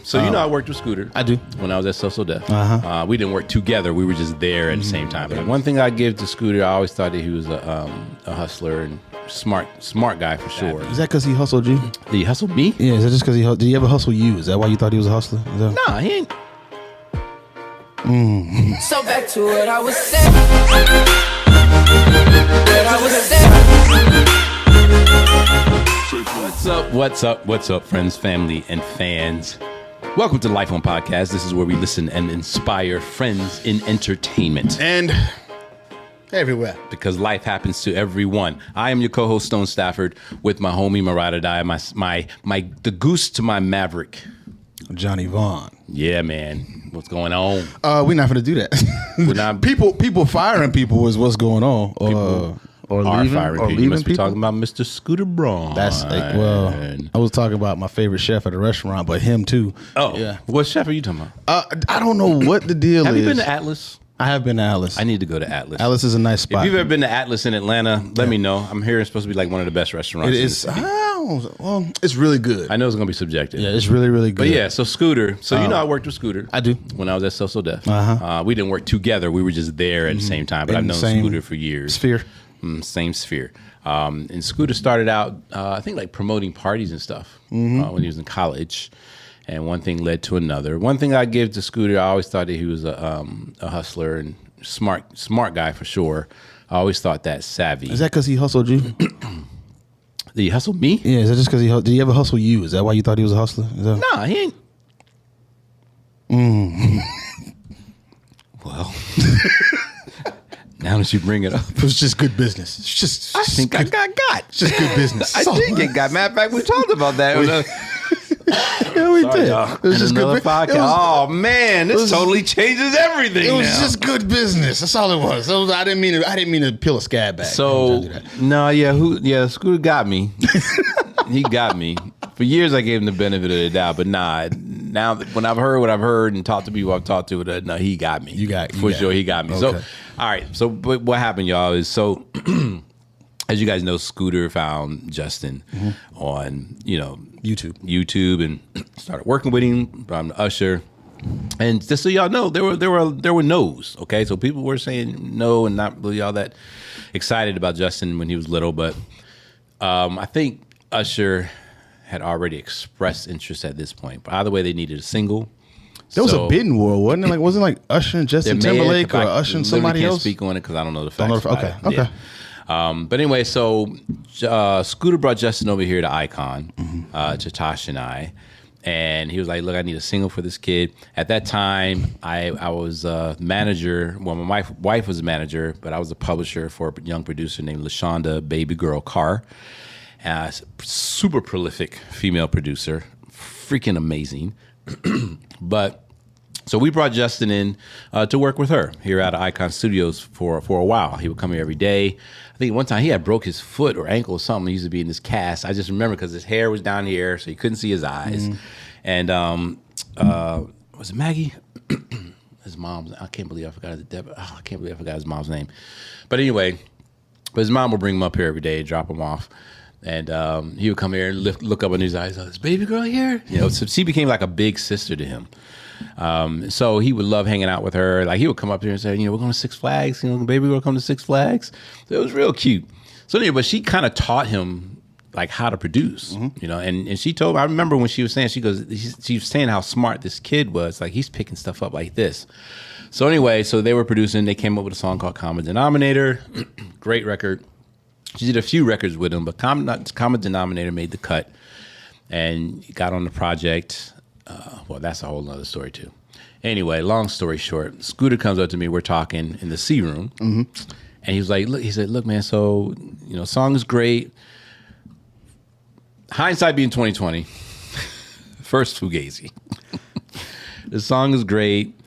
So you know I worked with Scooter. I do. When I was at So Def. We didn't work together. We were just there at the same time. But one thing I give to Scooter, I always thought that he was a hustler and smart guy for sure. Is that because he hustled you? Did he hustle me? Yeah, is that just because did he ever hustle you? Is that why you thought he was a hustler? Nah, he ain't. So back to what I was saying. What's up, friends, family, and fans? Welcome to the L.I.F.E podcast. This is where we listen and inspire friends in entertainment. And everywhere. Because life happens to everyone. I am your co-host, Stone Stafford, with my homie, Maradadai, the goose to my maverick, Johnny Vaughn. Yeah, man. What's going on? We're not going to do that. We're not. People firing people is what's going on. Or leaving people. You must be talking about Mr. Scooter Braun. That's I was talking about my favorite chef at a restaurant, but him too. Oh, yeah. What chef are you talking about? I don't know what the deal is. Have you been to Atlas? I have been to Atlas. I need to go to Atlas. Atlas is a nice spot. If you've ever been to Atlas in Atlanta, let me know. I'm hearing it's supposed to be like one of the best restaurants. It is. Well, it's really good. I know it's going to be subjective. Yeah, it's really, really good. But yeah, so Scooter. So you know I worked with Scooter. I do. When I was at So Def. We didn't work together. We were just there at the same time. But I've known Scooter for years. Sphere. Same sphere. And Scooter started out, I think, like promoting parties and stuff when he was in college. And one thing led to another. One thing I give to Scooter, I always thought that he was a hustler and smart guy for sure. I always thought that savvy. Is that because he hustled you? Did he hustle me? Yeah, is that just because did he ever hustle you? Is that why you thought he was a hustler? Nah, he ain't. Well, now that you bring it up, it was just good business. It's just I think I got. It's just good business. I did get got. Matter of fact, we talked about that. Yeah, we did. Y'all. It was just good podcast. Oh man, this totally changes everything. It was now. just good business. That's all it was. I didn't mean to peel a scab back. So Scooter got me. He got me. For years I gave him the benefit of the doubt, but now when I've heard what I've heard and talked to people I've talked to, no, he got me. He got me. Okay. So all right. So but what happened, y'all, is as you guys know, Scooter found Justin on YouTube and started working with him from Usher. And just so y'all know, there were no's. Okay, so people were saying no and not really all that excited about Justin when he was little. But I think Usher had already expressed interest at this point. But either way, they needed a single. There was a bidding war, wasn't it? Wasn't like Usher and Justin Timberlake or Usher and somebody else? I can't speak on it because I don't know the facts. Okay. Yeah. But anyway, so Scooter brought Justin over here to Icon, to Tosh and I, and he was like, look, I need a single for this kid. At that time, I was a manager. Well, my wife was a manager, but I was a publisher for a young producer named LaShonda Baby Girl Carr. Super prolific female producer, freaking amazing. So we brought Justin in to work with her here at Icon Studios for a while. He would come here every day. I think one time he had broke his foot or ankle or something. He used to be in this cast. I just remember because his hair was down here, so you couldn't see his eyes. And was it Maggie? His mom's. I can't believe I forgot his mom's name. But anyway, his mom would bring him up here every day, drop him off. And he would come here and look up in his eyes. Oh, this baby girl here? So she became like a big sister to him. So he would love hanging out with her. Like he would come up here and say, we're going to Six Flags. Baby girl come to Six Flags. So it was real cute. So anyway, but she kind of taught him like how to produce, and she told me, I remember when she was saying, she was saying how smart this kid was. Like he's picking stuff up like this. So anyway, so they were producing. They came up with a song called Common Denominator. Great record. She did a few records with him, but Common Denominator made the cut and got on the project. Well, that's a whole nother story too. Anyway, long story short, Scooter comes up to me. We're talking in the C room, and he was like, "Look, man. So song is great. Hindsight being 2020, first Fugazi. The song is great.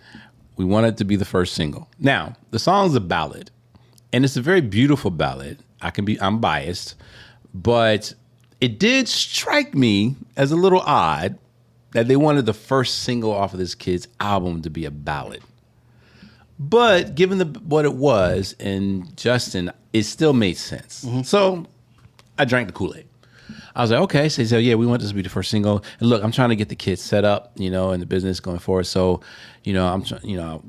We want it to be the first single. Now, the song is a ballad, and it's a very beautiful ballad. I'm biased, but it did strike me as a little odd that they wanted the first single off of this kid's album to be a ballad. But given what it was and Justin, it still made sense. So I drank the Kool-Aid. I was like, okay. So he said, yeah, we want this to be the first single. And look, I'm trying to get the kids set up, you know, in the business going forward. So, you know,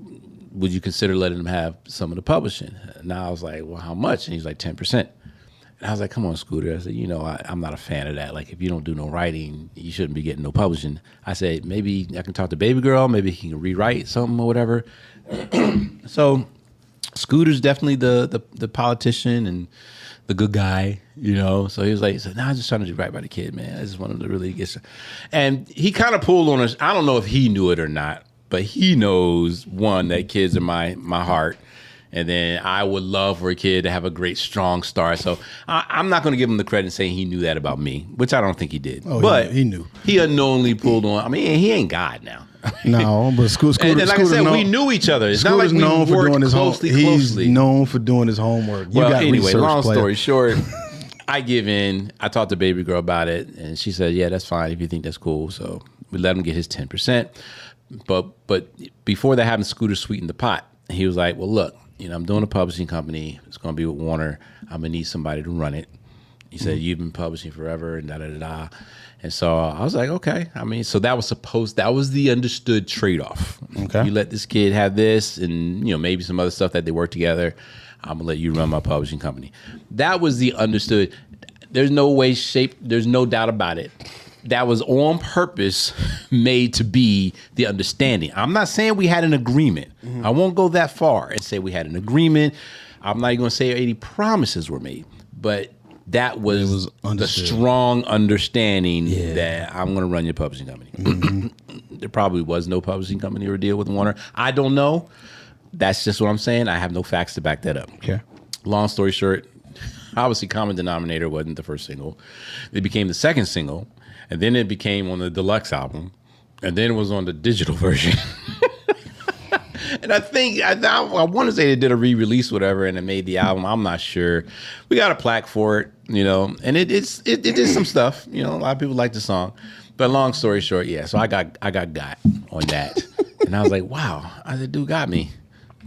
would you consider letting them have some of the publishing? And I was like, well, how much? And he's like, 10%. And I was like, come on, Scooter. I said, you know, I'm not a fan of that. Like, if you don't do no writing, you shouldn't be getting no publishing. I said, maybe I can talk to Baby Girl. Maybe he can rewrite something or whatever. So Scooter's definitely the politician and the good guy, you know. So he was like, I'm just trying to do right by the kid, man. I just want him to really get. And he kind of pulled on us. I don't know if he knew it or not, but he knows, one, that kids are my heart. And then I would love for a kid to have a great, strong start. So I'm not going to give him the credit saying he knew that about me, which I don't think he did. Oh, but he knew. He unknowingly pulled on. I mean, he ain't God now. No, but Scooter. And like I said, we knew each other. It's not like we known for doing his closely. He's known for doing his homework. Well, anyway, long story short, I give in. I talked to Baby Girl about it, and she said, "Yeah, that's fine if you think that's cool." So we let him get his 10%. But before that happened, Scooter sweetened the pot. He was like, "Well, look, you know, I'm doing a publishing company. It's going to be with Warner. I'm gonna need somebody to run it." He said, "You've been publishing forever," and da da da da. And so I was like, okay. I mean, so that was the understood trade-off. Okay. You let this kid have this and, you know, maybe some other stuff that they work together. I'm going to let you run my publishing company. That was the understood. There's no way, shape, there's no doubt about it. That was on purpose made to be the understanding. I'm not saying we had an agreement. Mm-hmm. I won't go that far and say we had an agreement. I'm not even going to say any promises were made. But that was the strong understanding that I'm going to run your publishing company. Mm-hmm. There probably was no publishing company or deal with Warner. I don't know. That's just what I'm saying. I have no facts to back that up. Okay. Long story short, obviously Common Denominator wasn't the first single. It became the second single, and then it became on the deluxe album, and then it was on the digital version. And I think, I want to say they did a re-release, whatever, and it made the album. I'm not sure. We got a plaque for it, you know, and it did some stuff. You know, a lot of people like the song. But long story short, yeah. So I got on that, and I was like, wow, the dude got me.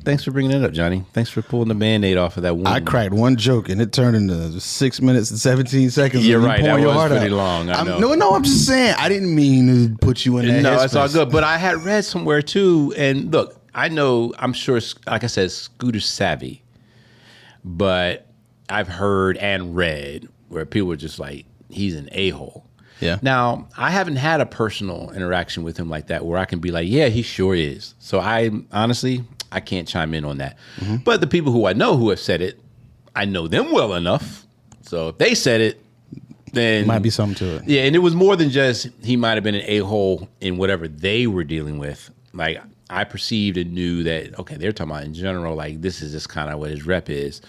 Thanks for bringing it up, Johnny. Thanks for pulling the Band-Aid off of that wound. I cracked one joke, and it turned into 6 minutes and 17 seconds. You're right. That was pretty long. I know. No, I'm just saying. I didn't mean to put you in that. No, it's all good. But I had read somewhere too, and look. I know, I'm sure, like I said, Scooter's savvy, but I've heard and read where people are just like, he's an a-hole. Yeah. Now, I haven't had a personal interaction with him like that where I can be like, yeah, he sure is. So honestly, I can't chime in on that. Mm-hmm. But the people who I know who have said it, I know them well enough. So if they said it, then might be something to it. Yeah, and it was more than just he might have been an a-hole in whatever they were dealing with. Like, I perceived and knew that, okay, they're talking about in general, like this is just kind of what his rep is.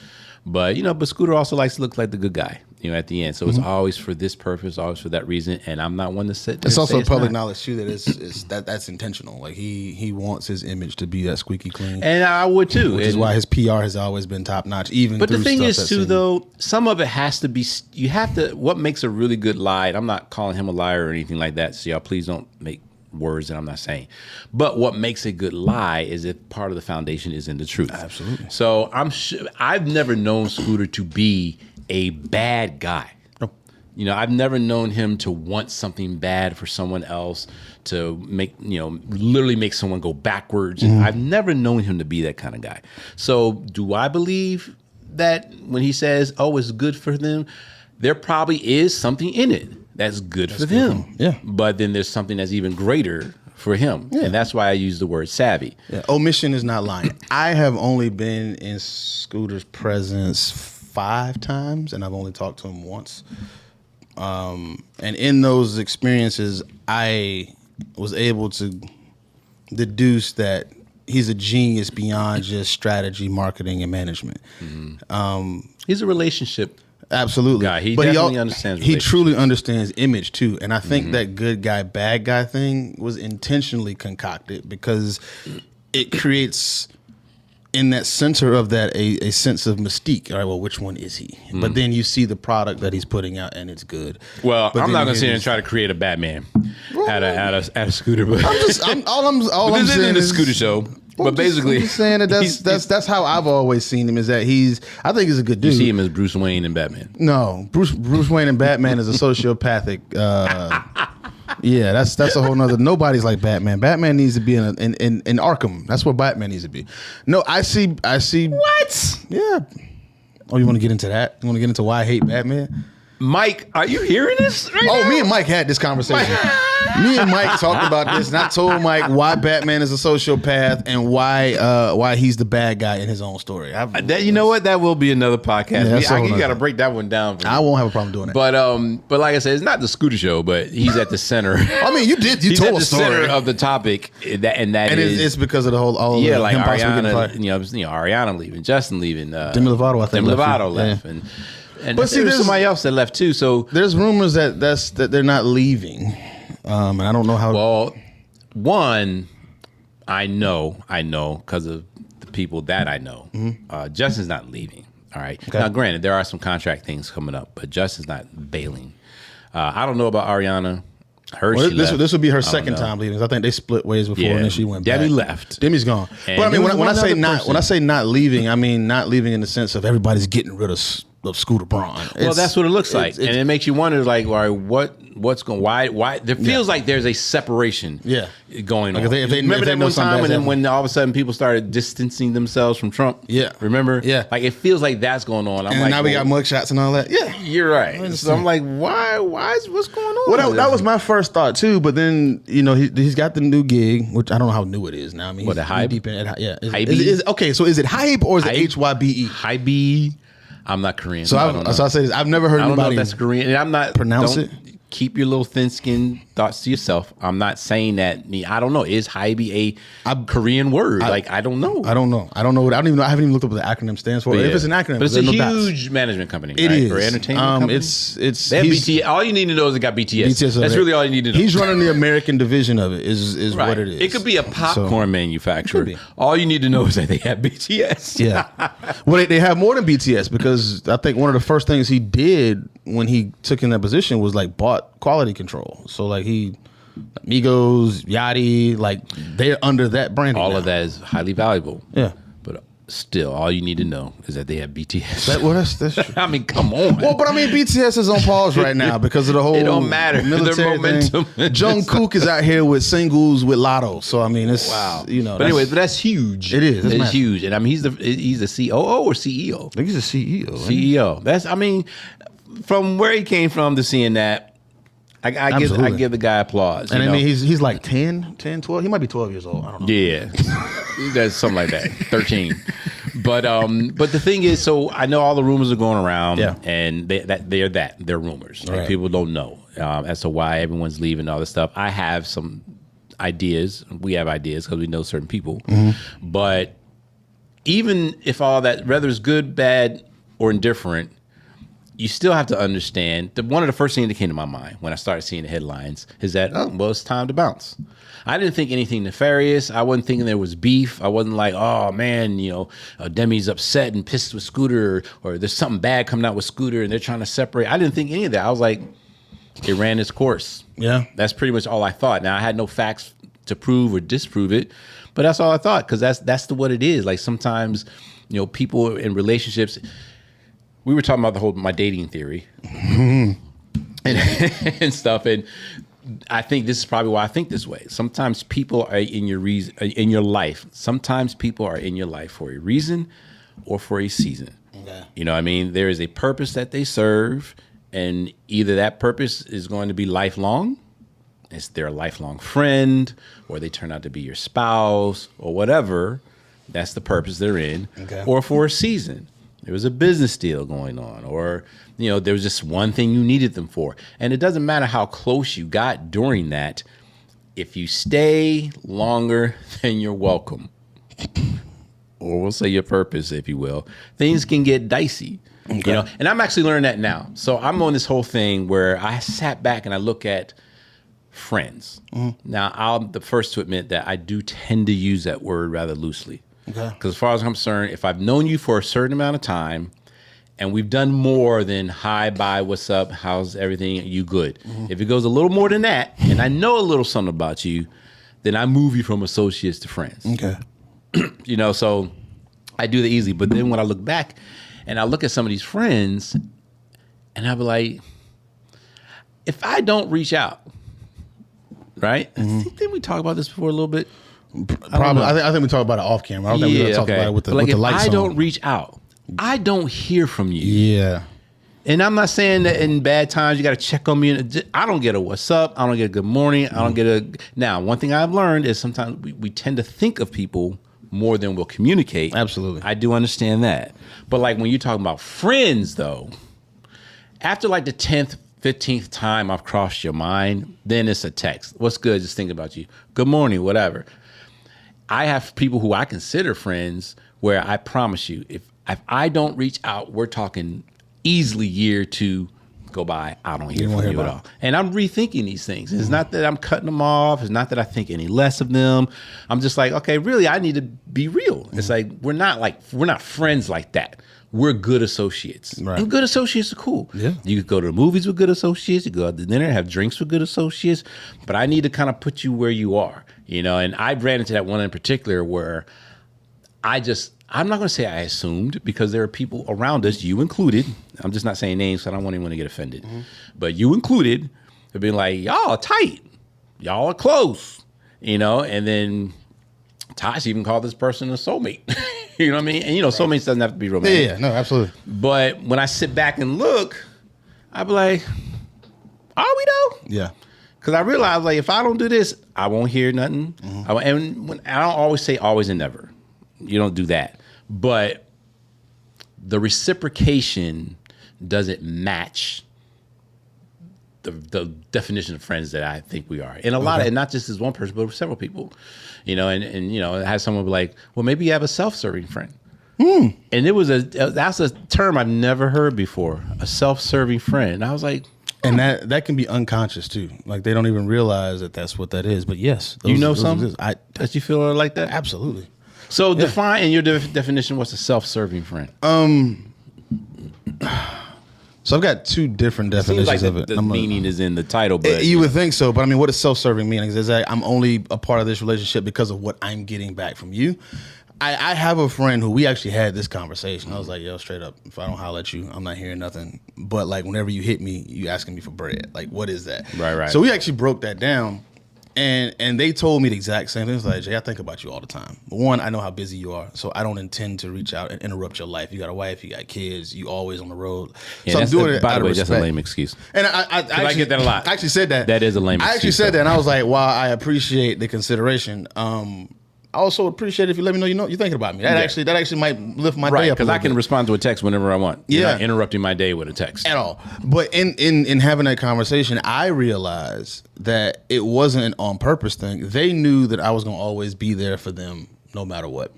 But, you know, but Scooter also likes to look like the good guy, you know, at the end. So it's always for this purpose, always for that reason. And I'm not one to sit there. It's also public knowledge, too, that that's intentional. Like he wants his image to be that squeaky clean. And I would, too. Which is why his PR has always been top notch, even But through the thing stuff is, too, though, some of it has to be, you have to, what makes a really good lie, and I'm not calling him a liar or anything like that, so y'all please don't make words that I'm not saying. But what makes a good lie is if part of the foundation is in the truth. Absolutely. So I've never known Scooter to be a bad guy. No. You know, I've never known him to want something bad for someone else, to make, you know, literally make someone go backwards. Mm. I've never known him to be that kind of guy. So do I believe that when he says, oh, it's good for them, there probably is something in it that's good for them. Yeah. But then there's something that's even greater for him. Yeah. And that's why I use the word savvy. Yeah. Omission is not lying. I have only been in Scooter's presence 5 times, and I've only talked to him once. And in those experiences, I was able to deduce that he's a genius beyond just strategy, marketing, and management. Mm-hmm. He's a relationship absolutely guy. He definitely understands. He truly understands image too, and I think that good guy, bad guy thing was intentionally concocted because it creates in that center of that a sense of mystique. All right, well, which one is he? But then you see the product that he's putting out, and it's good. Well, I'm not gonna sit here and try to create a Batman out of Scooter, but all I'm this saying isn't a is Scooter show. But basically, I'm just saying that that's how I've always seen him. Is that I think he's a good dude. You see him as Bruce Wayne and Batman. No, Bruce Wayne and Batman is a sociopathic. Yeah, that's a whole nother. Nobody's like Batman. Batman needs to be in Arkham. That's where Batman needs to be. No, I see. What? Yeah. Oh, you want to get into that? You want to get into why I hate Batman? Mike, are you hearing this right now? Me and Mike had this conversation. Me and Mike talked about this, and I told Mike why Batman is a sociopath and why he's the bad guy in his own story. You know what? That will be another podcast. Yeah, you got to break that one down. I won't have a problem doing it. But like I said, it's not the Scooter Show, but he's at the center. I mean, you he's told at a the story center of the topic, and it's because of the whole like him Arianna, Arianna leaving, Justin leaving, Demi Lovato, I think. Demi Lovato left, yeah. And but see, there's somebody else that left too. So there's rumors that they're not leaving, and I don't know how. Well, one, I know because of the people that I know. Mm-hmm. Justin's not leaving. All right. Okay. Now, granted, there are some contract things coming up, but Justin's not bailing. I don't know about Arianna. This would be her second time leaving. I think they split ways before, and then she went back. Demi left. Demi's gone. And but I mean, when I say not leaving, I mean not leaving in the sense of everybody's getting rid of Scooter Braun. Well, that's what it looks like, and it makes you wonder, like, all right, what's going? Why? There feels like there's a separation. Going on. If they remember that know one time, and then happening. when all of a sudden people started distancing themselves from Trump. Yeah. Remember? Yeah. Like it feels like that's going on. And now we got mugshots and all that. Yeah. You're right. So I'm like, why? What's going on? Well, that was my first thought too. But then he's got the new gig, which I don't know how new it is now. I mean, the Hype? Deep in it. Yeah. Hybe? So is it Hype or is it HYBE? Hybe. I'm not Korean. So I say this. I've never heard I don't know anybody if that's Korean, and I'm not pronounce it. Keep your little thin-skinned thoughts to yourself. I'm not saying that. I don't know. Is Hybe a Korean word? I don't know. I don't know. I don't even know. I haven't even looked up what the acronym stands for. If it's an acronym, but it's a huge management company. It is for entertainment company. It's they have BTS. All you need to know is it got BTS. That's really all you need to know. He's running the American division of it. Is right. What it is. It could be a popcorn manufacturer. All you need to know is that they have BTS. Yeah. Well, they have more than BTS because I think one of the first things he did when he took in that position was like bought quality control. So like Migos, Yachty, like they're under that brand. All of that is highly valuable. Yeah. But still, all you need to know is that they have BTS. That's true. I mean, come on. Well, but I mean, BTS is on pause right now because of the whole. It don't matter. Military momentum. Jungkook is out here with singles with Lotto. So I mean, it's wow. But anyway, that's huge. It is. It's huge, and I mean, he's the COO or CEO. I think he's a CEO. CEO. That's. I mean, from where he came from to seeing that. I give the guy applause. And I mean, he's like 10, 12. He might be 12 years old. I don't know. Yeah. That's something like that. 13. But the thing is, so I know all the rumors are going around, and they're rumors. Like, people don't know as to why everyone's leaving, all this stuff. I have some ideas. We have ideas because we know certain people. Mm-hmm. But even if all that, whether it's good, bad, or indifferent, you still have to understand that one of the first things that came to my mind when I started seeing the headlines is that, it's time to bounce. I didn't think anything nefarious. I wasn't thinking there was beef. I wasn't like, oh man, Demi's upset and pissed with Scooter, or there's something bad coming out with Scooter and they're trying to separate. I didn't think any of that. I was like, it ran its course. Yeah. That's pretty much all I thought. Now I had no facts to prove or disprove it, but that's all I thought, because that's what it is. Like sometimes, people in relationships. We were talking about my dating theory and stuff, and I think this is probably why I think this way. Sometimes people are in your life. Sometimes people are in your life for a reason or for a season. Okay. You know what I mean? There is a purpose that they serve, and either that purpose is going to be lifelong, it's their lifelong friend, or they turn out to be your spouse or whatever. That's the purpose they're in, or for a season. There was a business deal going on, or, there was just one thing you needed them for. And it doesn't matter how close you got during that. If you stay longer than you're welcome, or we'll say your purpose, if you will, things can get dicey. Okay. And I'm actually learning that now. So I'm on this whole thing where I sat back and I look at friends. Mm-hmm. Now, I'm the first to admit that I do tend to use that word rather loosely. Because as far as I'm concerned, if I've known you for a certain amount of time and we've done more than hi, bye, what's up, how's everything, you good? Mm-hmm. If it goes a little more than that and I know a little something about you, then I move you from associates to friends. Okay. So I do the easy. But then when I look back and I look at some of these friends and I'll be like, if I don't reach out, right? Didn't we talk about this before a little bit? Probably. I think we talked about it off camera. I don't think we talked about it with the if lights I on. don't reach out, I don't hear from you. Yeah. And I'm not saying that in bad times you got to check on me. I don't get a what's up. I don't get a good morning. I don't get a. Now, one thing I've learned is sometimes we tend to think of people more than we'll communicate. Absolutely. I do understand that. But like when you're talking about friends, though, after like the 10th, 15th time I've crossed your mind, then it's a text. What's good? Just thinking about you. Good morning, whatever. I have people who I consider friends where I promise you, if I don't reach out, we're talking easily year to go by. I don't hear from you at all. And I'm rethinking these things. It's not that I'm cutting them off. It's not that I think any less of them. I'm just like, okay, really, I need to be real. It's like we're not friends like that. We're good associates. Right. And good associates are cool. Yeah. You could go to the movies with good associates. You go out to dinner, have drinks with good associates. But I need to kind of put you where you are, And I ran into that one in particular where I'm not going to say I assumed, because there are people around us, you included. I'm just not saying names, so I don't want anyone to get offended. But you included, have been like, y'all are tight. Y'all are close. And then Tosh even called this person a soulmate. You know what I mean? And soulmates doesn't have to be romantic. Yeah, no, absolutely. But when I sit back and look, I be like, are we though? Yeah. Because I realize, like, if I don't do this, I won't hear nothing. And I don't always say always and never. You don't do that. But the reciprocation doesn't match the definition of friends that I think we are. And a lot of, and not just as one person, but several people, and it has someone be like, well, maybe you have a self-serving friend. And that's a term I've never heard before, a self-serving friend. And I was like, and that can be unconscious too. Like they don't even realize that that's what that is. But yes, something that you feel like that? Absolutely. So define in your definition, what's a self-serving friend? So I've got two different definitions like of it. The meaning is in the title, but you would think so. But I mean, what does self-serving mean? Is that I'm only a part of this relationship because of what I'm getting back from you. I have a friend who we actually had this conversation. I was like, yo, straight up, if I don't holler at you, I'm not hearing nothing. But like whenever you hit me, you asking me for bread. Like, what is that? Right. So we actually broke that down. And they told me the exact same thing. It's like, Jay, I think about you all the time. But one, I know how busy you are, so I don't intend to reach out and interrupt your life. You got a wife, you got kids, you always on the road. Yeah, so I'm doing it by out the way, of that's a respect. lame excuse. And I get that a lot. I actually said that. That is a lame excuse. I actually said that, and I was like, while I appreciate the consideration, I also appreciate if you let me know you're thinking about me. That actually might lift my day up. Because I can respond to a text whenever I want. You're not interrupting my day with a text at all. But in having that conversation, I realized that it wasn't an on purpose thing. They knew that I was going to always be there for them no matter what.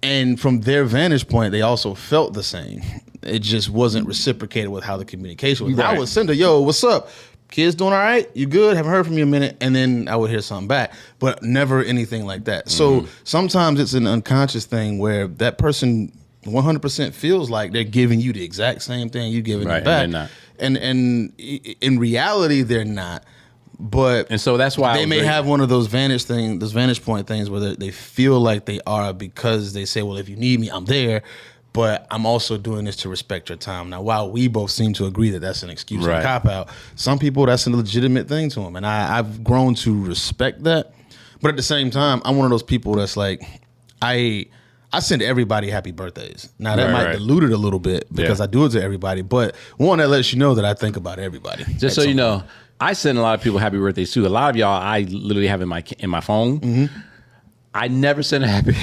And from their vantage point, they also felt the same. It just wasn't reciprocated with how the communication was. Right. I would send her, yo, what's up? Kids doing all right? You good? Haven't heard from you in a minute. And then I would hear something back, but never anything like that. So sometimes it's an unconscious thing where that person 100% feels like they're giving you the exact same thing you giving them back. And in reality, they're not. And so that's why they may have one of those vantage point things where they feel like they are, because they say, well, if you need me, I'm there. But I'm also doing this to respect your time. Now, while we both seem to agree that that's an excuse and a cop-out, some people, that's a legitimate thing to them. And I've grown to respect that. But at the same time, I'm one of those people that's like, I send everybody happy birthdays. Now, that might dilute it a little bit because I do it to everybody. But one, that lets you know that I think about everybody. Just so you know, I send a lot of people happy birthdays, too. A lot of y'all I literally have in my phone. I never send a happy...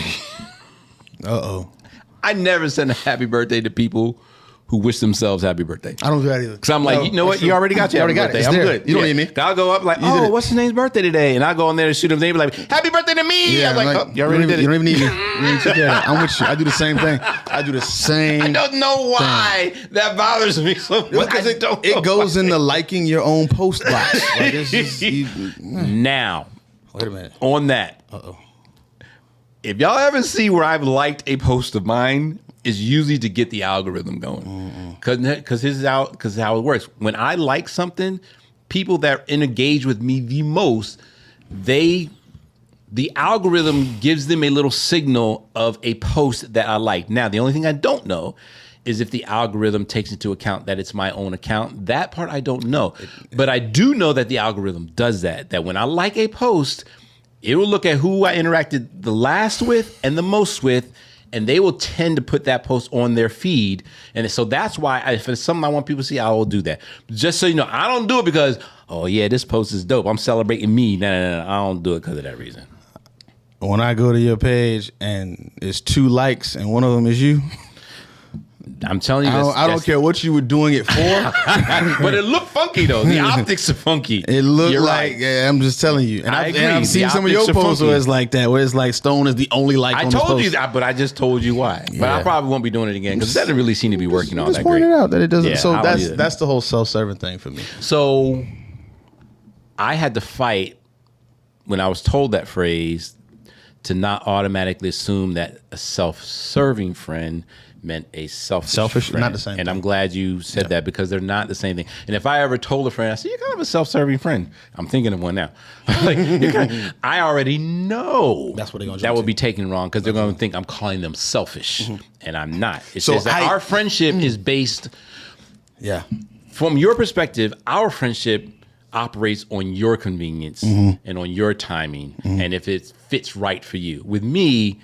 Uh-oh. I never send a happy birthday to people who wish themselves happy birthday. I don't do that either. Because I'm like, you know what? You already got your happy birthday. I'm good. You don't need me. I'll go up like, what's his name's birthday today? And I'll go in there and shoot him. They be like, happy birthday to me. Yeah, I'm like, oh, you already did it. You don't even need me. You need to take care of that. I'm with you. I do the same thing. I do the same I don't know why that bothers me so much. Because it goes into liking your own post box. Like it's just, now, wait a minute. On that. Uh-oh. If y'all ever see where I've liked a post of mine, it's usually to get the algorithm going. Because how it works. When I like something, people that engage with me the most, they the algorithm gives them a little signal of a post that I like. Now, the only thing I don't know is if the algorithm takes into account that it's my own account. That part I don't know. But I do know that the algorithm does that. That when I like a post, it will look at who I interacted the last with and the most with, and they will tend to put that post on their feed. And so that's why if it's something I want people to see, I will do that. Just so you know, I don't do it because, oh yeah, this post is dope, I'm celebrating me. No. I don't do it because of that reason. When I go to your page and it's 2 likes and one of them is you, I'm telling you, I don't care what you were doing it for. but it looked funky though. The optics are funky. It looked You're like, right. yeah, I'm just telling you. And I agree. I've seen The some of your optics are posts funky. where it's like that, where it's like Stone is the only like I on this told post. you that, but I just told you why. But I probably won't be doing it again because it doesn't really seem to be working all Just that great. pointed out that it doesn't. Yeah, So I don't either. that's the whole self-serving thing for me. So I had to fight when I was told that phrase to not automatically assume that a self-serving friend meant a selfish friend. Not the same And thing. I'm glad you said that because they're not the same thing. And if I ever told a friend, I said, you're kind of a self-serving friend. I'm thinking of one now. I already know That's what they're gonna that jump would to. be taken wrong because they're going to think I'm calling them selfish. And I'm not. It's So just that I- our friendship is based, Yeah. from your perspective, our friendship operates on your convenience and on your timing and if it fits right for you. With me,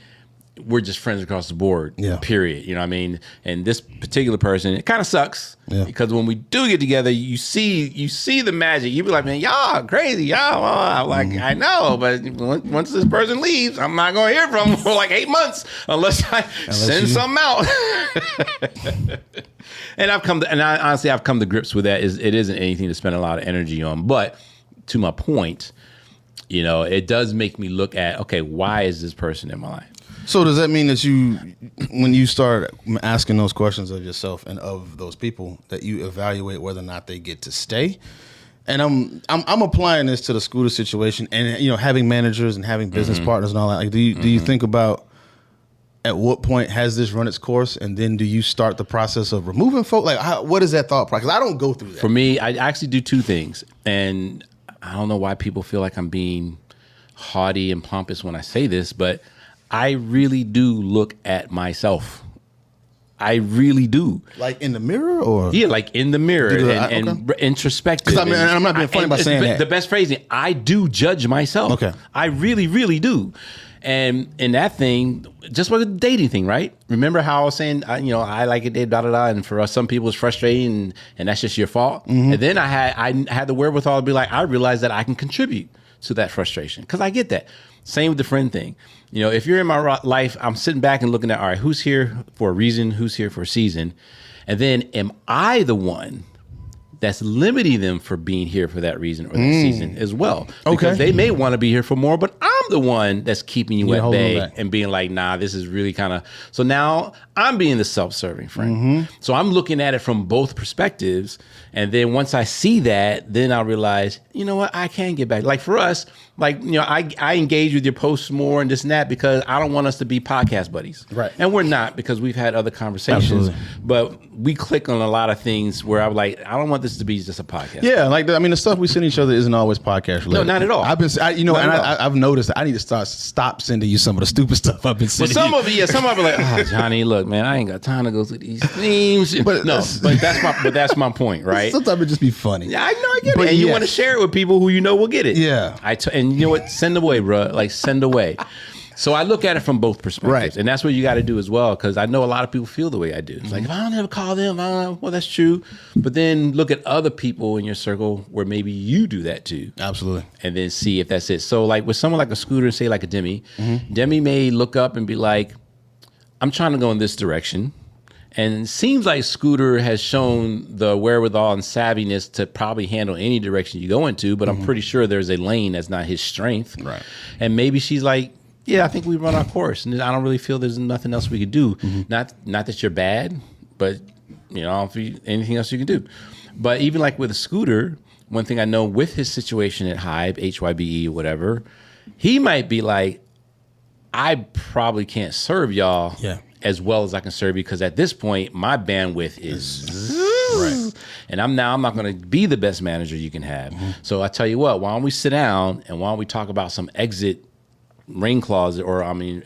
we're just friends across the board, Yeah. period. You know what I mean? And this particular person, it kind of sucks because when we do get together, you see the magic. You be like, man, y'all crazy. Y'all, I'm like, I know, but once this person leaves, I'm not going to hear from them for like 8 months unless I send something out. And honestly, I've come to grips with that. It isn't anything to spend a lot of energy on. But to my point, it does make me look at, okay, why is this person in my life? So does that mean that when you start asking those questions of yourself and of those people, that you evaluate whether or not they get to stay? And I'm applying this to the Scooter situation, and having managers and having business partners and all that. Like, do you think about at what point has this run its course, and then do you start the process of removing folk? Like, what is that thought process? I don't go through that. For me, I actually do 2 things, and I don't know why people feel like I'm being haughty and pompous when I say this, but I really do look at myself. I really do. Like in the mirror, or Yeah, like in the mirror and okay. introspective. 'Cause and I'm not being funny by saying that. The best phrasing, I do judge myself. Okay. I really, really do. And in that thing, just like the dating thing, right? Remember how I was saying, I like it, da da da, and for us, some people it's frustrating, and that's just your fault. And then I had the wherewithal to be like, I realized that I can contribute to that frustration because I get that. Same with the friend thing. If you're in my life, I'm sitting back and looking at, all right, who's here for a reason, who's here for a season, and then am I the one that's limiting them for being here for that reason or that season as well? Because they may want to be here for more, but I'm the one that's keeping you at holding bay them back. and being like, nah, this is really kind of. So now I'm being the self-serving friend. So I'm looking at it from both perspectives. And then once I see that, then I'll realize, you know what, I can get back. Like for us, I engage with your posts more and this and that because I don't want us to be podcast buddies. Right. And we're not because we've had other conversations. Absolutely. But we click on a lot of things where I'm like, I don't want this to be just a podcast. Yeah, like the stuff we send each other isn't always podcast related. No, not at all. I've noticed that I need to stop sending you some of the stupid stuff I've been But sending. some of it, like, oh, Johnny, look, man, I ain't got time to go through these themes. But that's my point, right? Sometimes it just be funny. Yeah, I know, I get But it. And you yes. want to share it with people who will get it. Yeah. And you know what? Send away, bro. Like, send away. So I look at it from both perspectives. Right. And that's what you got to do as well, because I know a lot of people feel the way I do. It's like, if I don't ever call them, well, that's true. But then look at other people in your circle where maybe you do that too. Absolutely. And then see if that's it. So like with someone like a Scooter, say like a Demi, Demi may look up and be like, I'm trying to go in this direction. And it seems like Scooter has shown the wherewithal and savviness to probably handle any direction you go into, but I'm pretty sure there's a lane that's not his strength. Right. And maybe she's like, yeah, I think we run our course, and I don't really feel there's nothing else we could do. Not that you're bad, but I don't feel anything else you can do. But even like with a Scooter, one thing I know with his situation at Hybe, HYBE, whatever, he might be like, I probably can't serve y'all as well as I can serve you, because at this point my bandwidth is right, and I'm not going to be the best manager you can have. So I tell you what, why don't we sit down and why don't we talk about some exit rain clause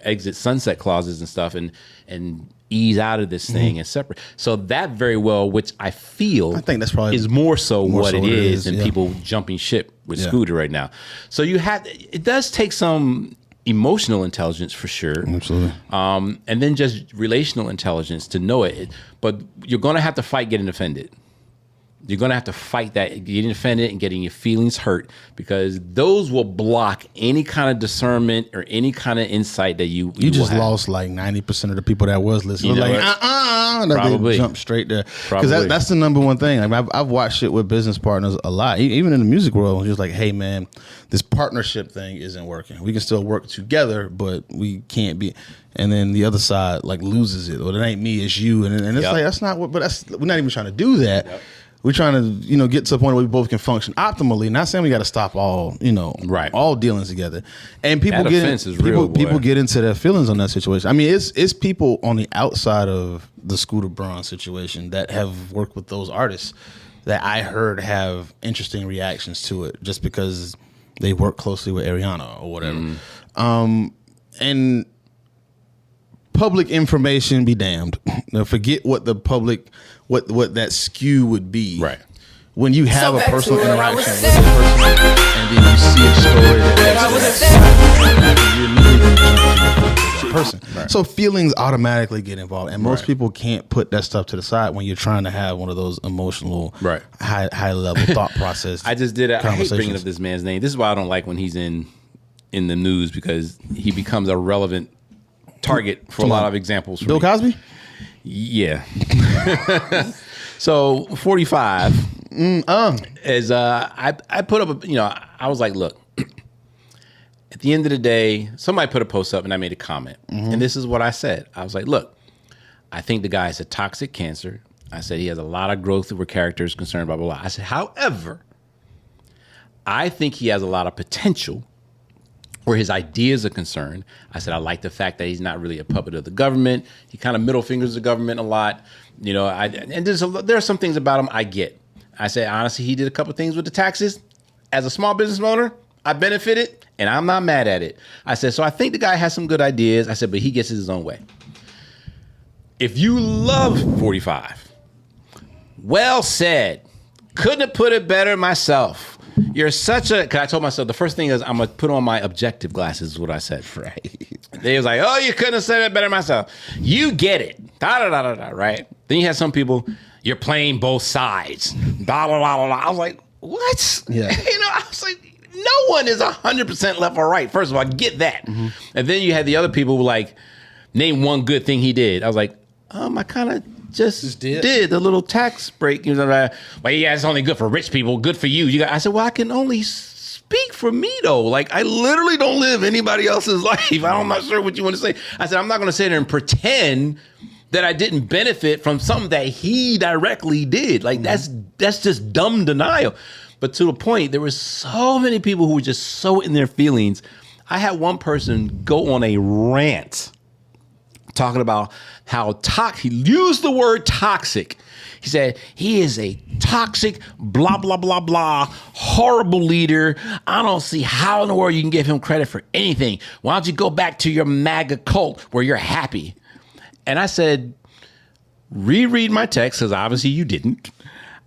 exit sunset clauses and stuff, and ease out of this thing and separate. So that very well, which I think that's probably is more so what it is than people jumping ship with Scooter right now. So it does take some emotional intelligence for sure. Absolutely. And then just relational intelligence to know it. But you're going to have to fight getting offended. You're going to have to fight that, getting offended and getting your feelings hurt, because those will block any kind of discernment or any kind of insight that you just will have. lost like 90% of the people that was listening. You know like, probably they jump straight there. Because that's the number one thing. Like, I've watched it with business partners a lot, even in the music world. Just like, hey, man, this partnership thing isn't working. We can still work together, but we can't be. And then the other side like loses it. Or it ain't me, it's you. And it's like, that's not what, but we're not even trying to do that. Yep. We're trying to, get to a point where we both can function optimally. Not saying we got to stop all, all dealings together. And people get into their feelings on that situation. I mean, it's people on the outside of the Scooter Braun situation that have worked with those artists that I heard have interesting reactions to it, just because they work closely with Arianna or whatever. And public information be damned. Now, forget what the public, what that skew would be. Right. When you have a personal interaction with a person and then you see a story that's a person. Right. So feelings automatically get involved. And most people can't put that stuff to the side when you're trying to have one of those emotional, high level thought process. I hate bringing up this man's name. This is why I don't like when he's in the news, because he becomes a relevant target for a lot of examples. Bill Cosby? Yeah. So 45 is I put up I was like, look, at the end of the day, somebody put a post up and I made a comment. And this is what I said. I was like, look, I think the guy has a toxic cancer. I said he has a lot of growth where character is concerned, blah, blah, blah. I said, however, I think he has a lot of potential where his ideas are concerned. I said, I like the fact that he's not really a puppet of the government. He kind of middle fingers the government a lot. There are some things about him I get. I said, honestly, he did a couple things with the taxes. As a small business owner, I benefited, and I'm not mad at it. I said, so I think the guy has some good ideas. I said, but he gets his own way. If you love 45, well said. Couldn't have put it better myself. You're such a, because I told myself the first thing is I'm going to put on my objective glasses, is what I said. Right. They was like, oh, you couldn't have said it better myself. You get it. Da da da da da, right? Then you have some people, you're playing both sides. Da da da da da. I was like, what? Yeah. I was like, no one is 100% left or right. First of all, get that. And then you had the other people who were like, name one good thing he did. I was like, I kind of just did the little tax break. Well, yeah, it's only good for rich people. Good for you. I said, well, I can only speak for me, though. Like, I literally don't live anybody else's life. I'm not sure what you want to say. I said, I'm not going to sit there and pretend that I didn't benefit from something that he directly did. Like, that's just dumb denial. But to the point, there were so many people who were just so in their feelings. I had one person go on a rant talking about how he used the word toxic. He said, he is a toxic, blah, blah, blah, blah, horrible leader. I don't see how in the world you can give him credit for anything. Why don't you go back to your MAGA cult where you're happy? And I said, reread my text, because obviously you didn't.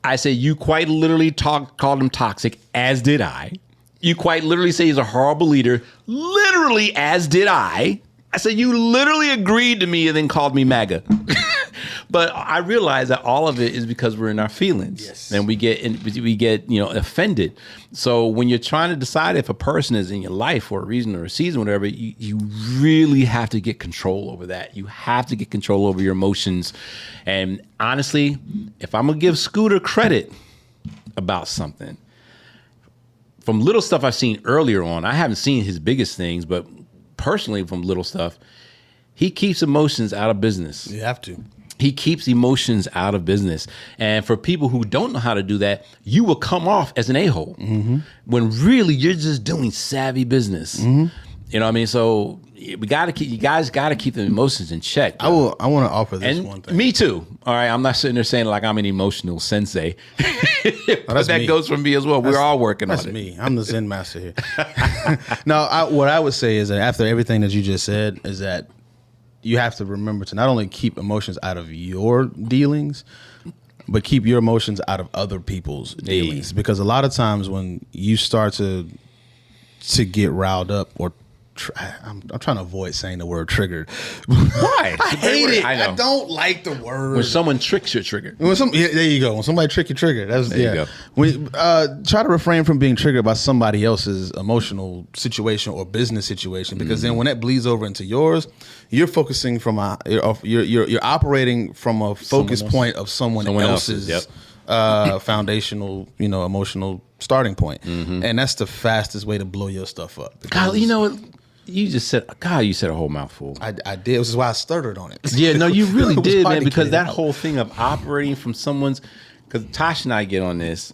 I said, you quite literally called him toxic, as did I. You quite literally say he's a horrible leader, literally, as did I. I said, you literally agreed to me and then called me MAGA. But I realized that all of it is because we're in our feelings. Yes. And we get offended. So when you're trying to decide if a person is in your life for a reason or a season, whatever, you really have to get control over that. You have to get control over your emotions. And honestly, if I'm going to give Scooter credit about something, from little stuff I've seen earlier on, I haven't seen his biggest things, but personally from little stuff, he keeps emotions out of business. You have to. He keeps emotions out of business. And for people who don't know how to do that, you will come off as an a-hole when really you're just doing savvy business. You know what I mean? So we gotta keep. You guys gotta keep the emotions in check. I want to offer this And one thing. me too. All right, I'm not sitting there saying like I'm an emotional sensei. But that's that me. goes from me as well. We're all working on That's it. me. I'm the Zen master here. No, what I would say is that after everything that you just said, is that you have to remember to not only keep emotions out of your dealings, but keep your emotions out of other people's dealings. Because a lot of times when you start to get riled up or I'm trying to avoid saying the word triggered. Why? I hate it. I know. I don't like the word. When someone tricks your trigger. There you go. When somebody trick your trigger, There you go. We try to refrain from being triggered by somebody else's emotional situation or business situation, because then when that bleeds over into yours, you're focusing from you're operating from a focus point of someone else's Yep. foundational, emotional starting point, and that's the fastest way to blow your stuff up. God, you know what? You just said, God, you said a whole mouthful. I did, which is why I stuttered on it. Yeah, no, you really It was did, hard man, to because get it that out. whole thing of operating from someone's, because Tosh and I get on this,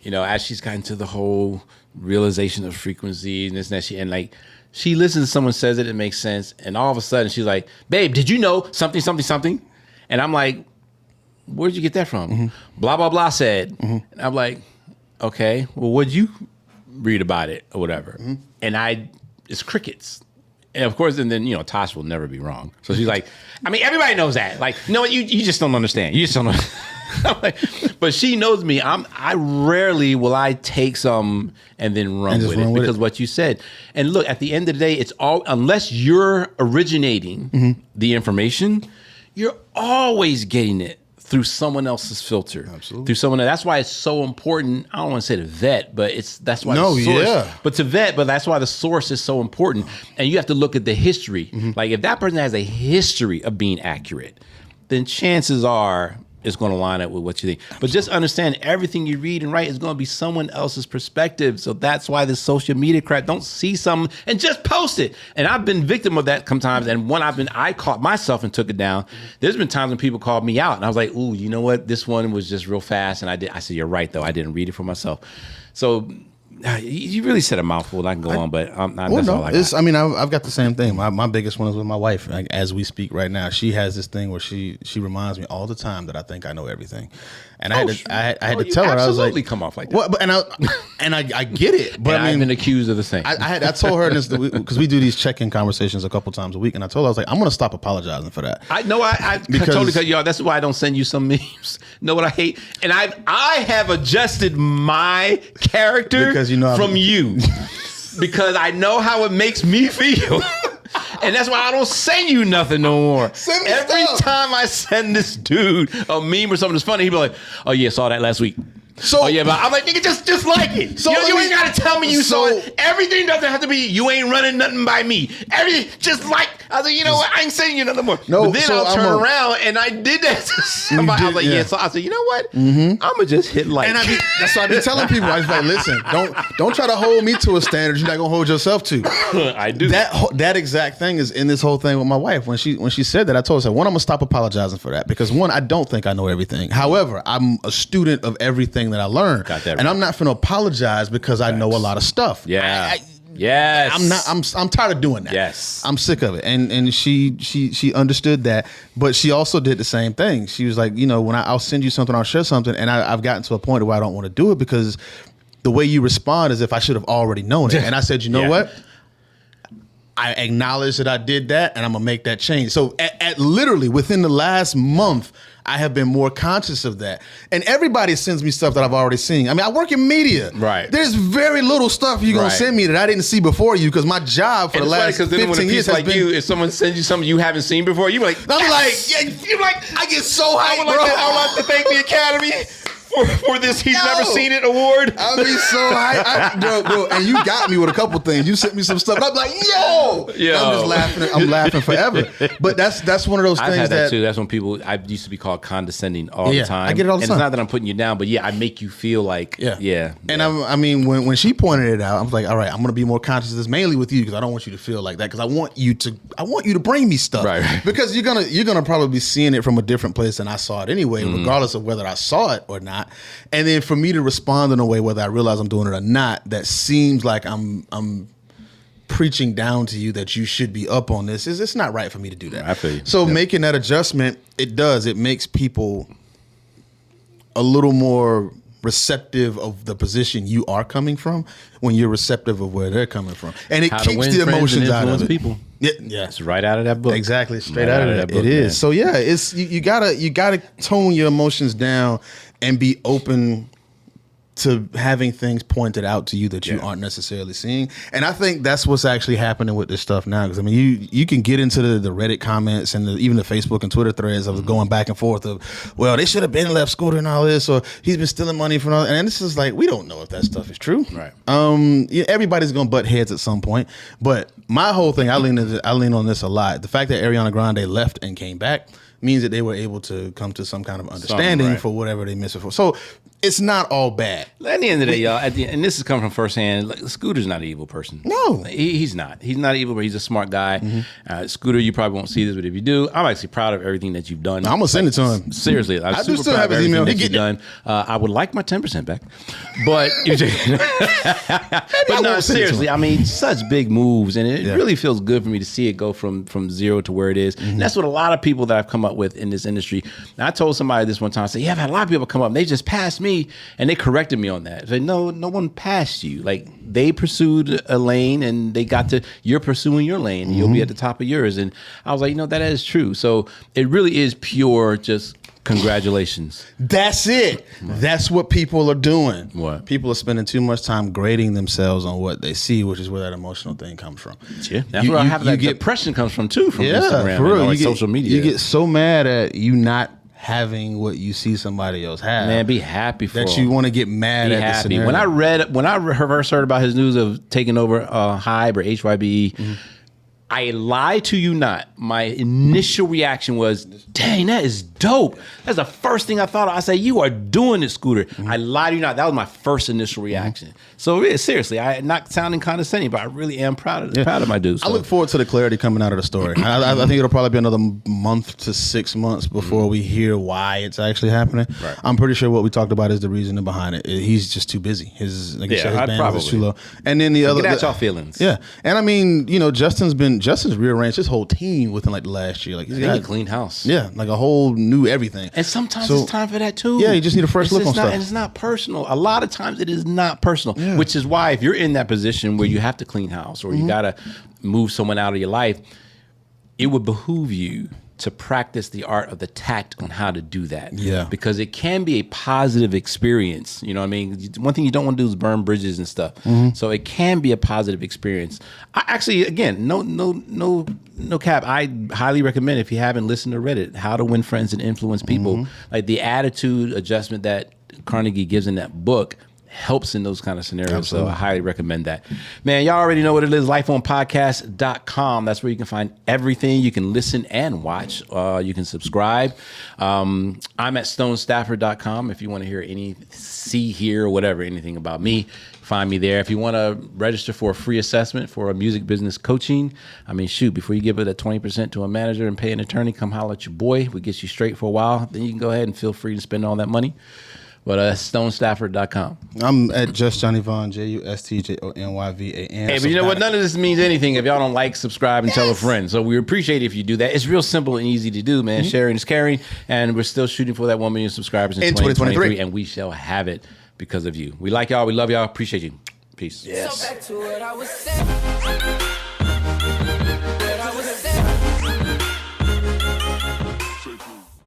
as she's gotten to the whole realization of frequency and this and that, and like, she listens to someone says it makes sense, and all of a sudden she's like, babe, did you know something, something, something? And I'm like, where'd you get that from? Blah, blah, blah said. And I'm like, okay, well, what'd you read about it or whatever? And it's crickets. And of course, and then, Tosh will never be wrong. So she's like, I mean, everybody knows that. Like, no, you just don't understand. You just don't know. I'm like, but she knows me. I rarely will I take some and then run with it because what you said. And look, at the end of the day, it's all, unless you're originating the information, you're always getting it through someone else's filter. Absolutely. Through someone else. That's why it's so important. I don't want to say to vet, but that's why the source. But to vet, but that's why the source is so important. And you have to look at the history. Like if that person has a history of being accurate, then chances are it's going to line up with what you think. But just understand everything you read and write is going to be someone else's perspective. So that's why this social media crap, don't see something and just post it. And I've been victim of that sometimes. And when I caught myself and took it down, there's been times when people called me out and I was like, ooh, you know what? This one was just real fast. And I said, you're right though. I didn't read it for myself. So you really said a mouthful. I can go on, but that's all I got. I've got the same thing. My biggest one is with my wife. Like, as we speak right now, she has this thing where she reminds me all the time that I think I know everything, and I had to tell her. I was like, absolutely come off like that. What? But I get it. But I've been accused of the same. I told her this because we do these check-in conversations a couple times a week, and I told her, I was like, I'm going to stop apologizing for that. I totally cut you off. That's why I don't send you some memes. Know what I hate? And I have adjusted my character from you because I know how it makes me feel. And that's why I don't send you nothing no more. Every time I send this dude a meme or something that's funny, he be like, "Oh yeah, saw that last week." So, oh yeah, but I'm like, nigga, just like it. So you ain't gotta tell me you saw it. Everything doesn't have to be. You ain't running nothing by me. Everything just like. I was like, you know what? I ain't saying you nothing more. No, but then I'll turn around and I did that to somebody. I was like, yeah. So I said, you know what? I'm gonna just hit like. And that's why I be telling people. I was like, listen, don't try to hold me to a standard you're not gonna hold yourself to. I do. That exact thing is in this whole thing with my wife. When she said that, I told her, one, I'm gonna stop apologizing for that because one, I don't think I know everything. However, I'm a student of everything that I learn, and I'm not gonna apologize because I know a lot of stuff. Yeah. Yes, I'm tired of doing that. Yes, I'm sick of it. And she understood that, but she also did the same thing. She was like, when I'll send you something, I'll share something, and I've gotten to a point where I don't want to do it because the way you respond is if I should have already known it. And I said, you know what? I acknowledge that I did that, and I'm gonna make that change. So at literally within the last month, I have been more conscious of that. And everybody sends me stuff that I've already seen. I mean, I work in media. Right. There's very little stuff you're going to send me that I didn't see before you because my job for the last 15 years has been... if someone sends you something you haven't seen before, you're like... I'm like, yeah, you're like, I get so hyped, bro. I would like to thank the Academy for this He's Never Seen It award. I be so hyped. Bro, and you got me with a couple things. You sent me some stuff, and I'm like, yo. I'm just laughing. I'm laughing forever. But that's one of those things I've had that too. That's when people, I used to be called condescending all the time. I get it all the time. And it's not that I'm putting you down, but yeah, I make you feel like, yeah. And I mean, when she pointed it out, I was like, all right, I'm going to be more conscious of this, mainly with you, because I don't want you to feel like that, because I want you to bring me stuff. Right. Because you're gonna probably be seeing it from a different place than I saw it anyway, regardless of whether I saw it or not. And then for me to respond in a way, whether I realize I'm doing it or not, that seems like I'm preaching down to you that you should be up on this. It's not right for me to do that. I feel you. So making that adjustment, it makes people a little more receptive of the position you are coming from when you're receptive of where they're coming from, and it How to keeps Win the Friends emotions and out of Influence it. People. Yeah, It's right out of that book. exactly, straight Right out of that. book, It is. man. So yeah, it's you gotta tone your emotions down and be open to having things pointed out to you that you aren't necessarily seeing. And I think that's what's actually happening with this stuff now. Because I mean, you can get into the Reddit comments and even the Facebook and Twitter threads of going back and forth of, well, they should have been left Scooter and all this, or he's been stealing money from all. And this is like, we don't know if that stuff is true. Right. Everybody's gonna butt heads at some point. But my whole thing, I lean on this a lot. The fact that Ariana Grande left and came back means that they were able to come to some kind of understanding for whatever they missed it for. So it's not all bad. At the end of the day, y'all, and this is coming from firsthand, like, Scooter's not an evil person. No. He's not. He's not evil, but he's a smart guy. Scooter, you probably won't see this, but if you do, I'm actually proud of everything that you've done. I'm going to send it to him. Seriously. I'm I do super still proud have of his everything email. that you've done. I would like my 10% back. But, but no, seriously, I mean, such big moves, and it really feels good for me to see it go from zero to where it is. And that's what a lot of people that I've come up with in this industry. And I told somebody this one time, I said, yeah, I've had a lot of people come up, and they just passed me, and they corrected me on that. I said, no one passed you. Like, they pursued a lane, and they got to, you're pursuing your lane, and you'll be at the top of yours. And I was like, that is true. So it really is pure just congratulations. That's it. That's what people are doing. What? People are spending too much time grading themselves on what they see, which is where that emotional thing comes from. Yeah, that's where I have that depression comes from too, from Instagram for real. and all You social media. You get so mad at you not having what you see somebody else have. Man, be happy for that him. you want to get mad Be at the happy. scenario. When I first heard about his news of taking over Hybe or HYBE, I lie to you not. My initial reaction was, dang, that is dope. That's the first thing I thought of. I said, you are doing it, Scooter. I lie to you not. That was my first initial reaction. So yeah, seriously, I'm not sounding condescending, but I really am proud of my dude. So. I look forward to the clarity coming out of the story. I think it'll probably be another month to 6 months before we hear why it's actually happening. Right. I'm pretty sure what we talked about is the reasoning behind it. He's just too busy. His bandwidth is too low. And then the other, get at y'all feelings. Yeah, and I mean, Justin's rearranged his whole team within like the last year. Like he's got a clean house. Yeah, like a whole new everything. And sometimes it's time for that too. Yeah, you just need a fresh look on stuff. And it's not personal. A lot of times it is not personal, which is why if you're in that position where you have to clean house or you got to move someone out of your life, it would behoove you to practice the art of the tact on how to do that. Yeah. Because it can be a positive experience. You know what I mean? One thing you don't want to do is burn bridges and stuff. So it can be a positive experience. I actually, again, no cap. I highly recommend, if you haven't listened to Reddit, How to Win Friends and Influence People, like the attitude adjustment that Carnegie gives in that book helps in those kind of scenarios. Absolutely. So I highly recommend that. Man, y'all already know what it is, lifeonpodcast.com. That's where you can find everything. You can listen and watch. You can subscribe. I'm at stonestafford.com if you want to hear hear or whatever, anything about me. Find me there. If you want to register for a free assessment for a music business coaching, I mean, shoot, before you give it a 20% to a manager and pay an attorney, come holler at your boy. We get you straight for a while. Then you can go ahead and feel free to spend all that money. But stonestafford.com. I'm at Just Johnny Vaughn, JustJonyVan. Hey, but you know what? None of this means anything if y'all don't like, subscribe, and tell a friend. So we appreciate it if you do that. It's real simple and easy to do, man. Sharing is caring. And we're still shooting for that 1 million subscribers in 2023. And we shall have it because of you. We like y'all. We love y'all. Appreciate you. Peace. Yes. So back to what I was saying.